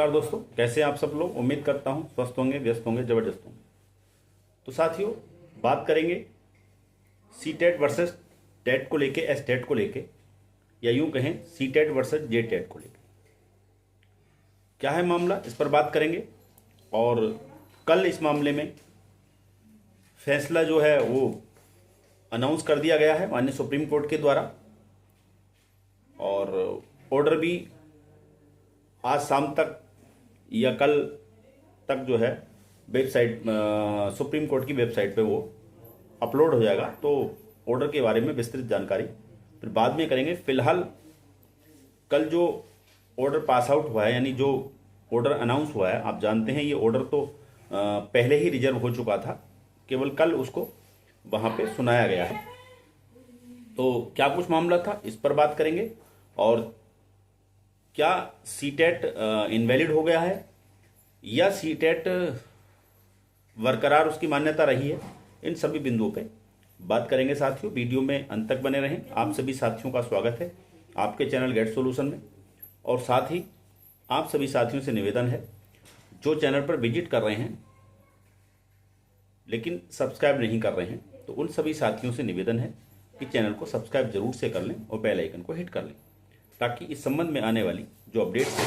नमस्कार दोस्तों, कैसे हैं आप सब लोग। उम्मीद करता हूं स्वस्थ होंगे, व्यस्त होंगे, जबरदस्त होंगे। तो साथियों, बात करेंगे सी टेट वर्सेस टेट को लेके, एस टेट को लेके, या यूं कहें सी टेट वर्सेस जे टेट को लेके क्या है मामला, इस पर बात करेंगे। और कल इस मामले में फैसला जो है वो अनाउंस कर दिया गया है माननीय सुप्रीम कोर्ट के द्वारा, और ऑर्डर भी आज शाम तक या कल तक जो है वेबसाइट, सुप्रीम कोर्ट की वेबसाइट पे वो अपलोड हो जाएगा। तो ऑर्डर के बारे में विस्तृत जानकारी फिर बाद में करेंगे। फिलहाल कल जो ऑर्डर पास आउट हुआ है, यानी जो ऑर्डर अनाउंस हुआ है, आप जानते हैं ये ऑर्डर तो पहले ही रिजर्व हो चुका था, केवल कल उसको वहाँ पे सुनाया गया है। तो क्या कुछ मामला था, इस पर बात करेंगे। और क्या सी टेट इनवैलिड हो गया है या सी टेट बरकरार उसकी मान्यता रही है, इन सभी बिंदुओं पे बात करेंगे साथियों। वीडियो में अंत तक बने रहें। आप सभी साथियों का स्वागत है आपके चैनल गेट सॉल्यूशन में। और साथ ही आप सभी साथियों से निवेदन है, जो चैनल पर विजिट कर रहे हैं लेकिन सब्सक्राइब नहीं कर रहे हैं, तो उन सभी साथियों से निवेदन है कि चैनल को सब्सक्राइब जरूर से कर लें और बेल आइकन को हिट कर लें, ताकि इस संबंध में आने वाली जो अपडेट्स है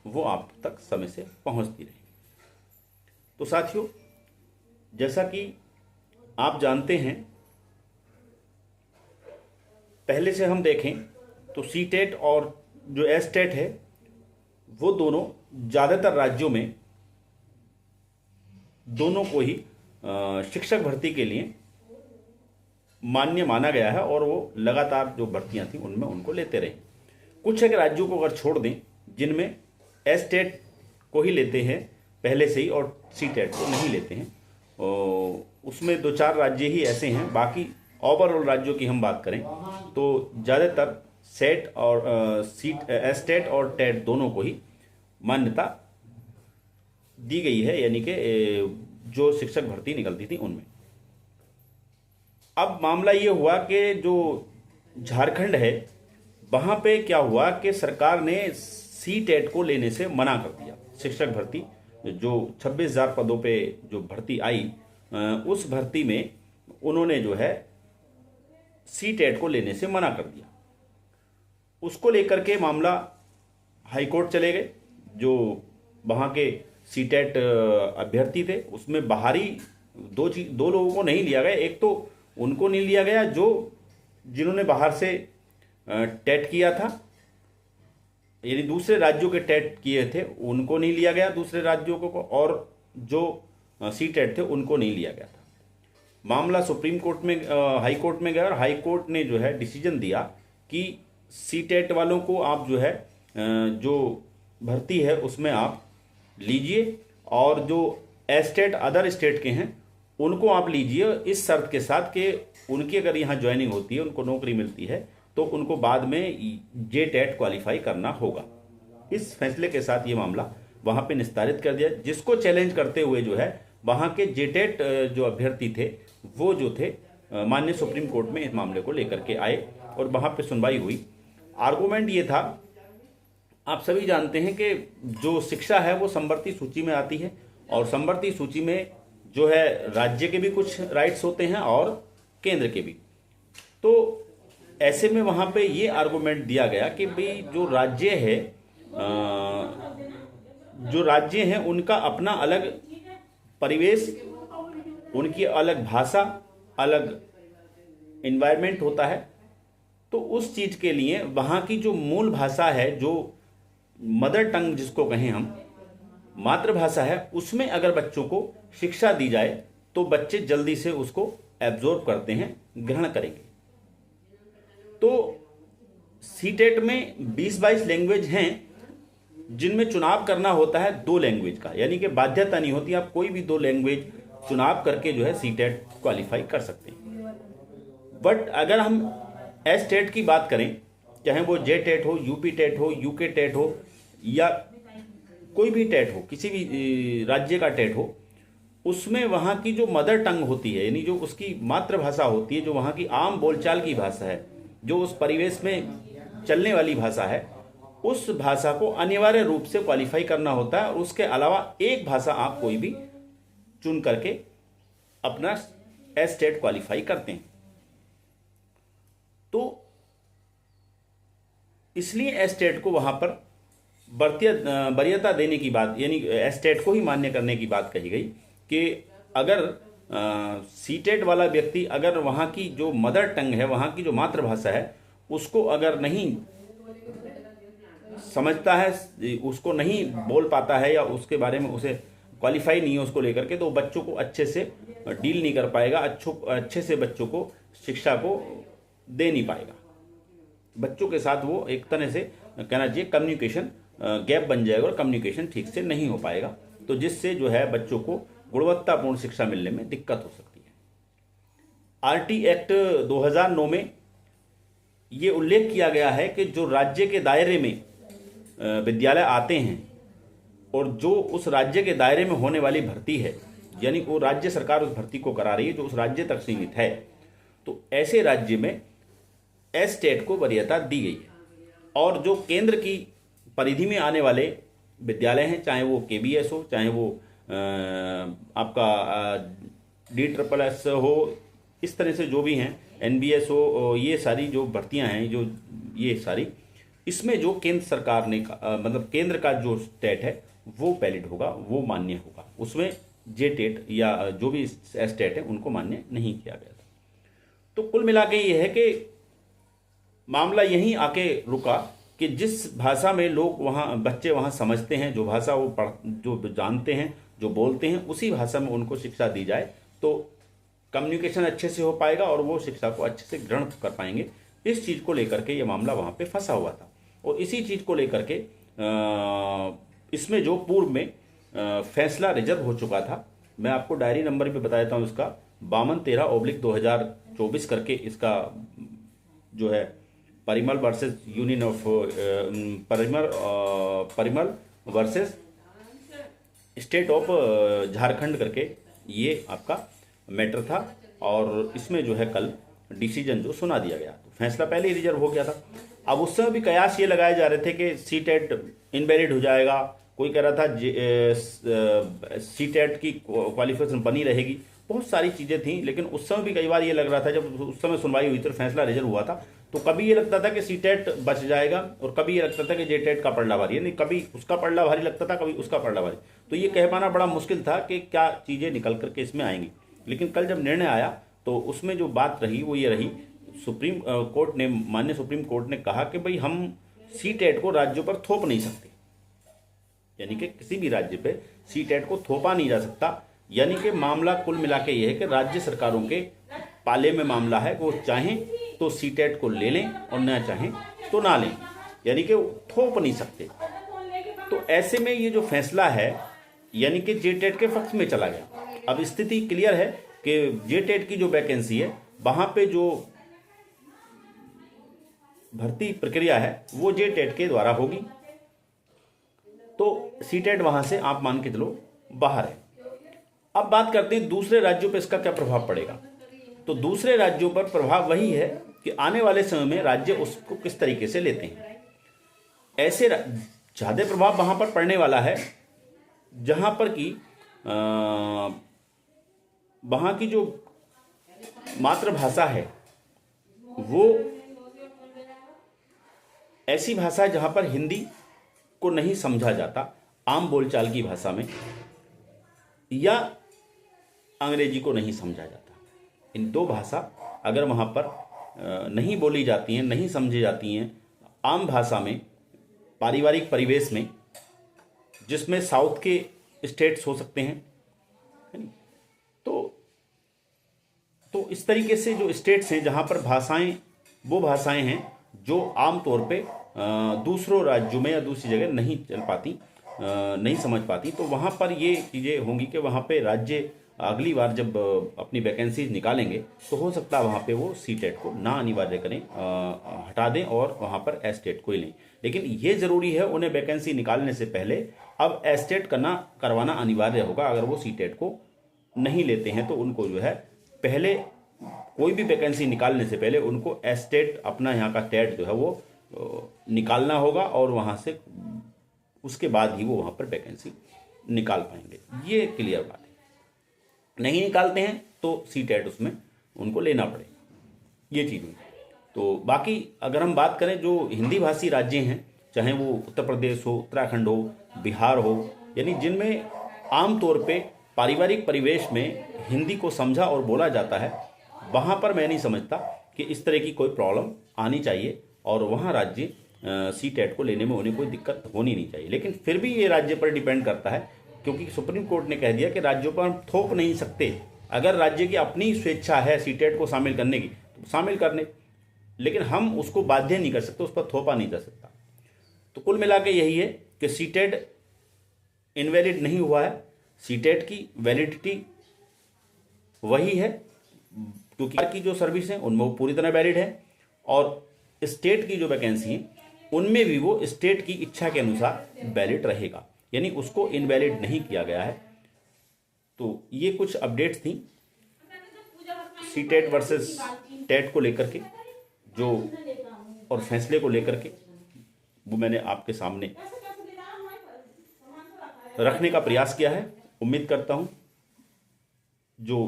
वो आप तक समय से पहुंचती रहे। तो साथियों, जैसा कि आप जानते हैं, पहले से हम देखें तो सी टेट और जो एस टेट है वो दोनों ज़्यादातर राज्यों में दोनों को ही शिक्षक भर्ती के लिए मान्य माना गया है, और वो लगातार जो भर्तियां थी उनमें उनको लेते रहे। कुछ एक राज्यों को अगर छोड़ दें जिनमें एस टेट को ही लेते हैं पहले से ही और सी टेट को नहीं लेते हैं, उसमें 2-4 राज्य ही ऐसे हैं। बाकी ओवरऑल राज्यों की हम बात करें तो ज़्यादातर सेट और एस टेट और टेट दोनों को ही मान्यता दी गई है, यानी कि जो शिक्षक भर्ती निकलती थी उनमें। अब मामला ये हुआ कि जो झारखंड है वहाँ पे क्या हुआ कि सरकार ने सी टेट को लेने से मना कर दिया। शिक्षक भर्ती जो 26,000 पदों पे जो भर्ती आई, उस भर्ती में उन्होंने जो है सी टेट को लेने से मना कर दिया। उसको लेकर के मामला हाई कोर्ट चले गए। जो वहाँ के सी टेट अभ्यर्थी थे उसमें बाहरी दो लोगों को नहीं लिया गया। एक तो उनको नहीं लिया गया जिन्होंने बाहर से टेट किया था, यानी दूसरे राज्यों के टेट किए थे उनको नहीं लिया गया दूसरे राज्यों को, और जो सी टेट थे उनको नहीं लिया गया था। मामला सुप्रीम कोर्ट में, हाई कोर्ट में गया, और हाई कोर्ट ने जो है डिसीजन दिया कि सी टेट वालों को आप जो है जो भर्ती है उसमें आप लीजिए, और जो एस टेट अदर स्टेट के हैं उनको आप लीजिए, इस शर्त के साथ कि उनकी अगर यहाँ ज्वाइनिंग होती है, उनको नौकरी मिलती है, तो उनको बाद में जे टेट क्वालिफाई करना होगा। इस फैसले के साथ ये मामला वहाँ पे निस्तारित कर दिया, जिसको चैलेंज करते हुए जो है वहाँ के जे टेट जो अभ्यर्थी थे वो जो थे माननीय सुप्रीम कोर्ट में इस मामले को लेकर के आए, और वहाँ पे सुनवाई हुई। आर्गूमेंट ये था, आप सभी जानते हैं कि जो शिक्षा है वो संवर्ती सूची में आती है, और संवर्ती सूची में जो है राज्य के भी कुछ राइट्स होते हैं और केंद्र के भी। तो ऐसे में वहाँ पे ये आर्गूमेंट दिया गया कि भाई जो राज्य हैं उनका अपना अलग परिवेश, उनकी अलग भाषा, अलग एनवायरनमेंट होता है। तो उस चीज़ के लिए वहाँ की जो मूल भाषा है, जो मदर टंग जिसको कहें हम, मातृभाषा है, उसमें अगर बच्चों को शिक्षा दी जाए तो बच्चे जल्दी से उसको एब्जॉर्ब करते हैं, ग्रहण करेंगे। तो सी टेट में 20-22 लैंग्वेज हैं जिनमें चुनाव करना होता है 2 लैंग्वेज का, यानी कि बाध्यता नहीं होती, आप कोई भी 2 लैंग्वेज चुनाव करके जो है सी टेट क्वालिफाई कर सकते हैं। बट अगर हम एस टेट की बात करें, चाहे वो जे टेट हो, यूपी टेट हो, यूके टेट हो, या कोई भी टेट हो, किसी भी राज्य का टेट हो, उसमें वहाँ की जो मदर टंग होती है, यानी जो उसकी मातृभाषा होती है, जो वहाँ की आम बोलचाल की भाषा है, जो उस परिवेश में चलने वाली भाषा है, उस भाषा को अनिवार्य रूप से क्वालिफाई करना होता है, और उसके अलावा एक भाषा आप कोई भी चुन करके अपना एस्टेट क्वालिफाई करते हैं। तो इसलिए एस्टेट को वहां पर वरीयता देने की बात, यानी एस्टेट को ही मान्य करने की बात कही गई कि अगर सीटेट वाला व्यक्ति अगर वहाँ की जो मदर टंग है, वहाँ की जो मातृभाषा है, उसको अगर नहीं समझता है, उसको नहीं बोल पाता है, या उसके बारे में उसे क्वालिफाई नहीं है उसको लेकर के, तो बच्चों को अच्छे से डील नहीं कर पाएगा, अच्छे से बच्चों को शिक्षा को दे नहीं पाएगा। बच्चों के साथ वो एक तरह से कहना चाहिए कम्युनिकेशन गैप बन जाएगा, और कम्युनिकेशन ठीक से नहीं हो पाएगा, तो जिससे जो है बच्चों को गुणवत्तापूर्ण शिक्षा मिलने में दिक्कत हो सकती है। आरटी एक्ट 2009 में ये उल्लेख किया गया है कि जो राज्य के दायरे में विद्यालय आते हैं और जो उस राज्य के दायरे में होने वाली भर्ती है, यानी वो राज्य सरकार उस भर्ती को करा रही है जो उस राज्य तक सीमित है, तो ऐसे राज्य में एस्टेट को वरीयता दी गई है। और जो केंद्र की परिधि में आने वाले विद्यालय हैं, चाहे वो केबीएस हो, चाहे वो आपका DSSS हो, इस तरह से जो भी हैं, NBS हो, ये सारी जो भर्तियां हैं, जो ये सारी, इसमें जो केंद्र सरकार ने मतलब केंद्र का जो स्टेट है वो वैलिड होगा, वो मान्य होगा। उसमें जेटेट या जो भी स्टेट है उनको मान्य नहीं किया गया था। तो कुल मिला के ये है कि मामला यहीं आके रुका कि जिस भाषा में लोग वहाँ बच्चे वहाँ समझते हैं, जो भाषा वो जो जानते हैं, जो बोलते हैं, उसी भाषा में उनको शिक्षा दी जाए तो कम्युनिकेशन अच्छे से हो पाएगा और वो शिक्षा को अच्छे से ग्रहण कर पाएंगे। इस चीज़ को लेकर के ये मामला वहाँ पे फंसा हुआ था, और इसी चीज़ को लेकर के इसमें जो पूर्व में फैसला रिजर्व हो चुका था, मैं आपको डायरी नंबर भी बता देता हूँ इसका, 5213/2024 करके इसका जो है Parimal versus union of Parimal versus state of Jharkhand करके ये आपका मैटर था, और इसमें जो है कल डिसीजन जो सुना दिया गया। तो फैसला पहले ही रिजर्व हो गया था। अब उस समय भी कयास ये लगाए जा रहे थे कि सीटेट इनवैलिड हो जाएगा, कोई कह रहा था सीटेट की क्वालिफिकेशन बनी रहेगी, बहुत सारी चीज़ें थी। लेकिन उस समय भी कई बार ये लग रहा था, जब उस समय सुनवाई हुई थी, फैसला रिजर्व हुआ था, तो कभी ये लगता था कि सीटेट बच जाएगा और कभी ये लगता था कि जेटेट का पलड़ा भारी है, नहीं कभी उसका पलड़ा भारी लगता था, कभी उसका पलड़ा भारी। तो ये कह पाना बड़ा मुश्किल था कि क्या चीज़ें निकल करके इसमें आएंगी। लेकिन कल जब निर्णय आया तो उसमें जो बात रही वो ये रही, सुप्रीम कोर्ट ने, माननीय सुप्रीम कोर्ट ने कहा कि भाई हम सीटेट को राज्यों पर थोप नहीं सकते, यानी कि किसी भी राज्य पे सीटेट को थोपा नहीं जा सकता। यानी कि मामला कुल मिला के ये है कि राज्य सरकारों के पाले में मामला है, वो चाहें तो सीटेट को ले लें और ना चाहें तो ना लें, यानी कि थोप नहीं सकते। तो ऐसे में ये जो फैसला है यानी कि जेटेट के पक्ष में चला गया। अब स्थिति क्लियर है कि जेटेट की जो वैकेंसी है वहां पे जो भर्ती प्रक्रिया है वो जेटेट के द्वारा होगी, तो सीटेट वहां से आप मान के चलो बाहर है। अब बात करते हैं दूसरे राज्यों पर इसका क्या प्रभाव पड़ेगा। तो दूसरे राज्यों पर प्रभाव वही है कि आने वाले समय में राज्य उसको किस तरीके से लेते हैं। ऐसे ज्यादा प्रभाव वहां पर पड़ने वाला है जहां पर कि वहां की जो मातृभाषा है वो ऐसी भाषा है जहां पर हिंदी को नहीं समझा जाता आम बोलचाल की भाषा में, या अंग्रेजी को नहीं समझा जाता। इन दो भाषा अगर वहां पर नहीं बोली जाती हैं, नहीं समझी जाती हैं आम भाषा में, पारिवारिक परिवेश में, जिसमें साउथ के स्टेट्स हो सकते हैं, तो इस तरीके से जो स्टेट्स हैं जहां पर भाषाएं वो भाषाएं हैं जो आमतौर पे दूसरों राज्यों में या दूसरी जगह नहीं चल पाती, नहीं समझ पाती, तो वहां पर ये चीज़ें होंगी कि वहां पे राज्य अगली बार जब अपनी वैकेंसीज निकालेंगे तो हो सकता है वहाँ पे वो सीटेट को ना अनिवार्य करें, हटा दें और वहाँ पर एस्टेट को ही लें। लेकिन ये ज़रूरी है उन्हें वैकेंसी निकालने से पहले अब एस्टेट करवाना अनिवार्य होगा। अगर वो सीटेट को नहीं लेते हैं तो उनको जो है पहले कोई भी वैकेंसी निकालने से पहले उनको एस्टेट, अपना यहाँ का टेट जो है वो निकालना होगा और वहाँ से उसके बाद ही वो वहाँ पर वैकेंसी निकाल पाएंगे। ये क्लियर बात है। नहीं निकालते हैं तो सीटेट उसमें उनको लेना पड़ेगा, ये चीज़ हुई। तो बाकी अगर हम बात करें जो हिंदी भाषी राज्य हैं, चाहे वो उत्तर प्रदेश हो, उत्तराखंड हो, बिहार हो, यानी जिनमें आमतौर पे पारिवारिक परिवेश में हिंदी को समझा और बोला जाता है, वहाँ पर मैं नहीं समझता कि इस तरह की कोई प्रॉब्लम आनी चाहिए और वहाँ राज्य सीटेट को लेने में उन्हें कोई दिक्कत होनी नहीं चाहिए। लेकिन फिर भी ये राज्य पर डिपेंड करता है, क्योंकि सुप्रीम कोर्ट ने कह दिया कि राज्यों पर हम थोप नहीं सकते। अगर राज्य की अपनी स्वेच्छा है सीटेट को शामिल करने की तो शामिल करने, लेकिन हम उसको बाध्य नहीं कर सकते, उस पर थोपा नहीं जा सकता। तो कुल मिला के यही है कि सीटेट इनवैलिड नहीं हुआ है। सीटेट की वैलिडिटी वही है, क्योंकि की जो सर्विस है उनमें वो पूरी तरह वैलिड है, और स्टेट की जो वैकेंसी है उनमें भी वो स्टेट की इच्छा के अनुसार वैलिड रहेगा, यानी उसको इनवैलिड नहीं किया गया है। तो ये कुछ अपडेट्स थी सीटेट वर्सेस टेट को लेकर के जो, और फैसले को लेकर के वो मैंने आपके सामने रखने का प्रयास किया है। उम्मीद करता हूं जो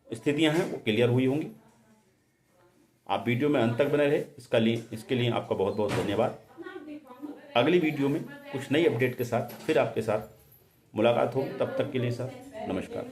स्थितियां हैं वो क्लियर हुई होंगी। आप वीडियो में अंत तक बने रहे, इसके लिए आपका बहुत बहुत धन्यवाद। अगली वीडियो में कुछ नई अपडेट के साथ फिर आपके साथ मुलाकात होगी। तब तक के लिए सर नमस्कार।